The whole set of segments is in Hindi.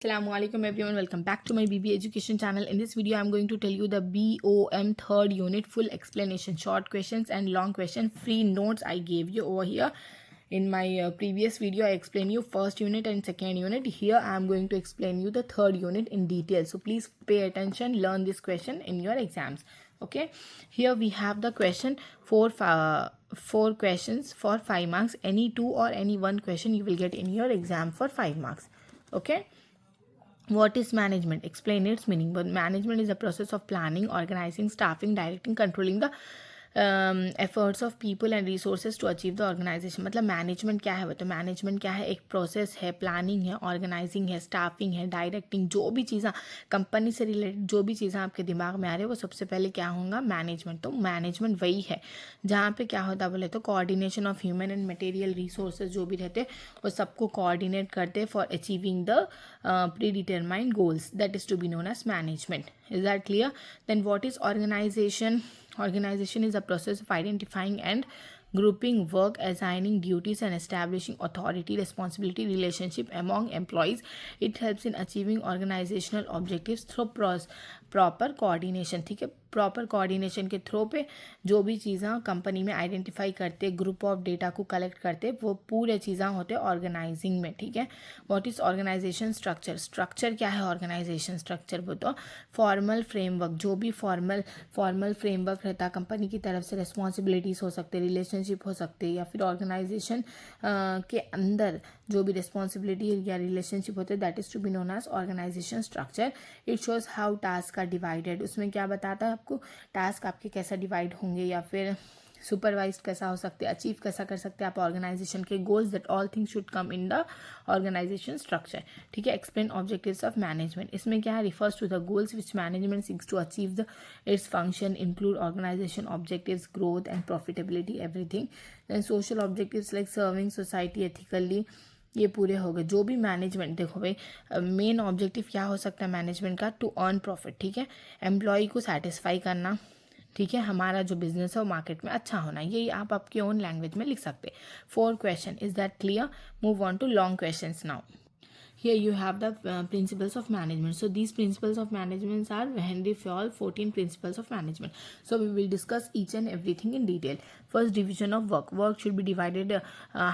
Assalamualaikum everyone, welcome back to my BB Education channel. In this video I'm going to tell you the BOM third unit full explanation, short questions and long question free notes I gave you over here. In my previous video I explained you first unit and second unit. Here I am going to explain you the third unit in detail, so please pay attention, learn this question in your exams. Okay, here we have the question four questions for 5 marks. Any two or any one question you will get in your exam for 5 marks. Okay, what is management? Explain its meaning. But management is a process of planning, organizing, staffing, directing, controlling the efforts of people and resources to achieve the organization. मतलब मैनेजमेंट क्या है? वो तो मैनेजमेंट क्या है, एक प्रोसेस है, प्लानिंग है, ऑर्गेनाइजिंग है, स्टाफिंग है, डायरेक्टिंग, जो भी चीज़ें कंपनी से रिलेटेड जो भी चीज़ें आपके दिमाग में आ रही है वो सबसे पहले क्या होगा? मैनेजमेंट. तो मैनेजमेंट वही है जहाँ पे क्या होता है बोले तो coordination of human and material resources जो भी रहते हैं वो सबको कोऑर्डिनेट करते हैं for achieving the predetermined goals. That is to be known as management. Is that clear? Then what is organization? Organization is a process of identifying and grouping work, assigning duties and establishing authority, responsibility, relationship among employees. It helps in achieving organizational objectives through proper coordination. ठीक है, प्रॉपर कोऑर्डिनेशन के थ्रू पे जो भी चीज़ें कंपनी में आइडेंटिफाई करते, ग्रुप ऑफ डेटा को कलेक्ट करते, वो पूरे चीज़ें होते ऑर्गेनाइजिंग में. ठीक है, what is organization structure? Structure क्या है ऑर्गेनाइजेशन स्ट्रक्चर? वो तो फॉर्मल फ्रेमवर्क, जो भी फॉर्मल फ्रेमवर्क रहता कंपनी की तरफ से, रिस्पॉन्सिबिलिटीज़ हो सकते, रिलेशनशिप हो सकते, या फिर ऑर्गेनाइजेशन के अंदर जो भी रिस्पॉन्सिबिलिटी या रिलेशनशिप होते, that is to be known as organization structure. It shows how task are divided. उसमें क्या बताता है आपको, टास्क आपके कैसा डिवाइड होंगे, या फिर सुपरवाइज कैसा हो सकते, अचीव कैसा कर सकते हैं आप ऑर्गेनाइजेशन के goals. That all things should come in the organization structure. ठीक है, एक्सप्लेन ऑब्जेक्टिव्स ऑफ मैनेजमेंट. इसमें क्या है, refers to the goals which management seeks to achieve the its function, include organization objectives, growth and profitability, everything. Then social objectives like serving society ethically, ये पूरे हो गए. जो भी मैनेजमेंट, देखो भाई मेन ऑब्जेक्टिव क्या हो सकता है मैनेजमेंट का? To earn profit. ठीक है, एम्प्लॉय को सेटिस्फाई करना. ठीक है, हमारा जो बिजनेस है वो मार्केट में अच्छा होना, यही आप आपके ओन लैंग्वेज में लिख सकते. 4 question. Is that clear? Move on to long questions now. Here you have the principles of management. So these principles of management are Henry Fayol 14 principles of management. So we will discuss each and everything in detail. First, division of work. Work should be divided,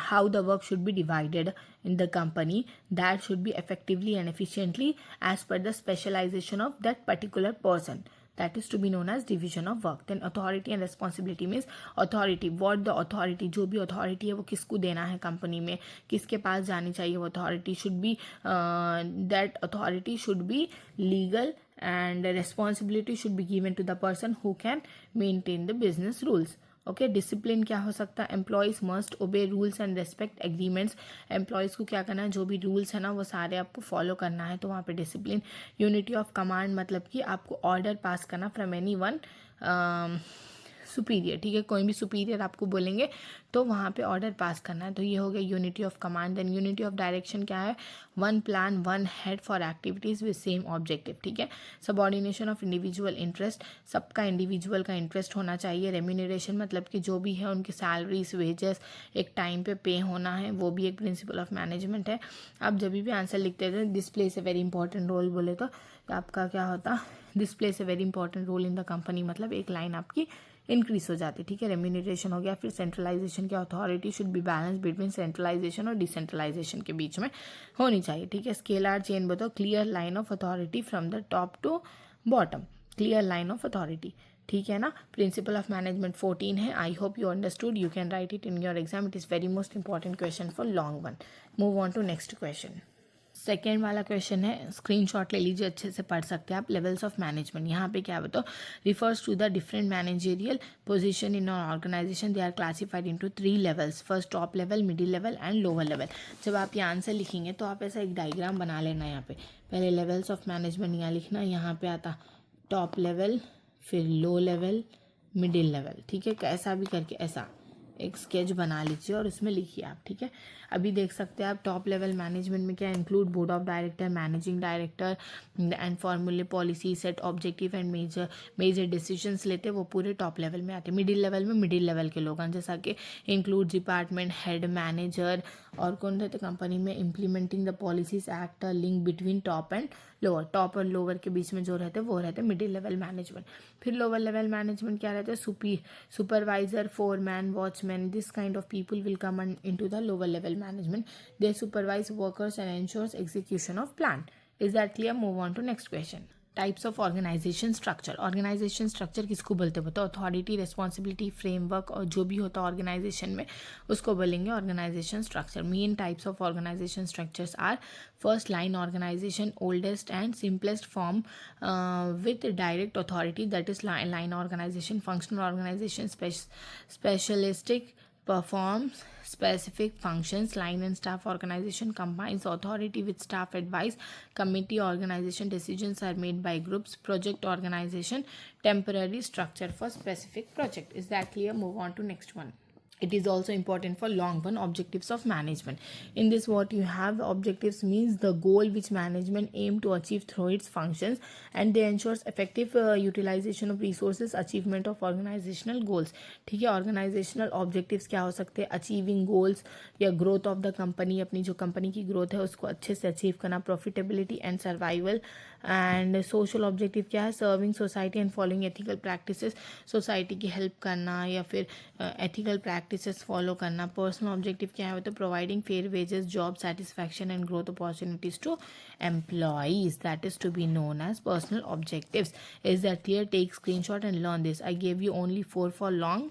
how the work should be divided in the company. That should be effectively and efficiently as per the specialization of that particular person. That is to be known as division of work. Then authority and responsibility means authority. What the authority, जो भी authority है वो किसको देना है कंपनी में, किसके पास जानी चाहिए वो authority. should be that authority should be legal and responsibility should be given to the person who can maintain the business rules. Okay, discipline क्या हो सकता है? एम्प्लॉयज़ मस्ट ओबे rules and respect agreements. Employees को क्या करना है, जो भी रूल्स है ना वो सारे आपको फॉलो करना है, तो वहाँ पे डिसिप्लिन. यूनिटी ऑफ कमांड मतलब कि आपको ऑर्डर पास करना फ्रॉम एनी वन सुपीरियर. ठीक है, कोई भी सुपीरियर आपको बोलेंगे तो वहाँ पे ऑर्डर पास करना है, तो ये हो गया unity of command. Than unity of direction क्या है? One plan, one head for activities with same objective. ठीक है, सबऑर्डिनेशन ऑफ इंडिविजुअल इंटरेस्ट, सबका इंडिविजुअल का इंटरेस्ट होना चाहिए. रेम्यूनरेशन मतलब कि जो भी है उनकी सैलरीज, वेजेस एक टाइम पे पे होना है, वो भी एक प्रिंसिपल ऑफ मैनेजमेंट है. आप जब भी आंसर लिखते थे this plays a very important role बोले तो आपका क्या होता, this plays a very important role in the company, मतलब एक लाइन आपकी इंक्रीज हो जाती. ठीक है, रेम्यूनरेशन हो गया. फिर सेंट्रलाइजेशन की authority should be balance between centralization और डिसेंट्रलाइजेशन के बीच में होनी चाहिए. ठीक है, स्केलर चेन बताओ. Clear line of authority from the top to bottom, clear line of authority. ठीक है ना, प्रिंसिपल ऑफ मैनेजमेंट 14 है. I hope you understood. You can write it in your exam. It is very most important question for long one. Move on to next question. Second वाला क्वेश्चन है, स्क्रीनशॉट ले लीजिए, अच्छे से पढ़ सकते हैं आप. लेवल्स ऑफ मैनेजमेंट, यहाँ पे क्या बताओ? Refers to the different managerial position in organization. They are classified into 3 levels. First top level, middle level and lower level. जब आप ये आंसर लिखेंगे तो आप ऐसा एक डायग्राम बना लेना. यहाँ पे पहले लेवल्स ऑफ मैनेजमेंट यहाँ लिखना, यहाँ पे आता टॉप लेवल, फिर लो लेवल, मिडिल लेवल. ठीक है, कैसा भी करके ऐसा एक स्केच बना लीजिए और उसमें लिखिए आप, ठीक है। अभी देख सकते हैं आप टॉप लेवल मैनेजमेंट में क्या include board of director, managing director and formulate, policy, set objective and major decisions लेते हैं, वो पूरे टॉप लेवल में आते हैं। मिडिल लेवल में मिडिल लेवल के लोग हैं, जैसा कि इंक्लूड डिपार्टमेंट हेड, मैनेजर, और कौन रहते कंपनी में implementing the policies, act link between top and lower. Top और लोअर के बीच में जो रहते हैं वो रहते हैं मिडिल लेवल मैनेजमेंट। फिर लोअर लेवल मैनेजमेंट क्या रहता है, supervisor, foreman, watchman, this kind of people will come into the lower level management. They supervise workers and ensures execution of plan. Is that clear? Move on to next question. Types of organization structure. Organization structure किसको बोलते हैं बताओ? अथॉरिटी, रिस्पॉन्सिबिलिटी, फ्रेमवर्क और जो भी होता है ऑर्गेनाइजेशन में उसको बोलेंगे organisation structure. Main types of organisation structures are first line organisation, oldest and simplest form with direct authority, that is line organisation. Functional organisation, specialistic performs specific functions. Line and staff organization combines authority with staff advice. Committee organization, decisions are made by groups. Project organization, temporary structure for specific project. Is that clear? Move on to next one. It is also important for long run objectives of management. In this, what you have, objectives means the goal which management aim to achieve through its functions, and they ensures effective utilization of resources, achievement of organizational goals. ठीक है, ऑर्गेनाइजेशनल ऑब्जेक्टिव्स क्या हो सकते हैं? अचीविंग गोल्स या ग्रोथ ऑफ द कंपनी, अपनी जो कंपनी की ग्रोथ है उसको अच्छे से अचीव करना, profitability and survival. And social objective क्या है? Serving society and following ethical practices, society की हेल्प करना या फिर एथिकल प्रैक्टिसेस फॉलो करना। पर्सनल ऑब्जेक्टिव क्या है? तो providing fair wages, job satisfaction and growth opportunities to employees, that is to be known as personal objectives. Is that clear? Take screenshot and learn this. I gave you only 4 for long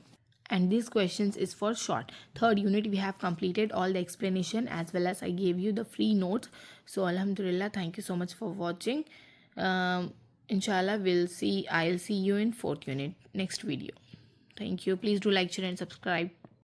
and these questions is for short. Third unit we have completed all the explanation as well as I gave you the free notes. So alhamdulillah, thank you so much for watching. Inshallah I'll see you in fourth unit next video. Thank you. Please do like, share and subscribe.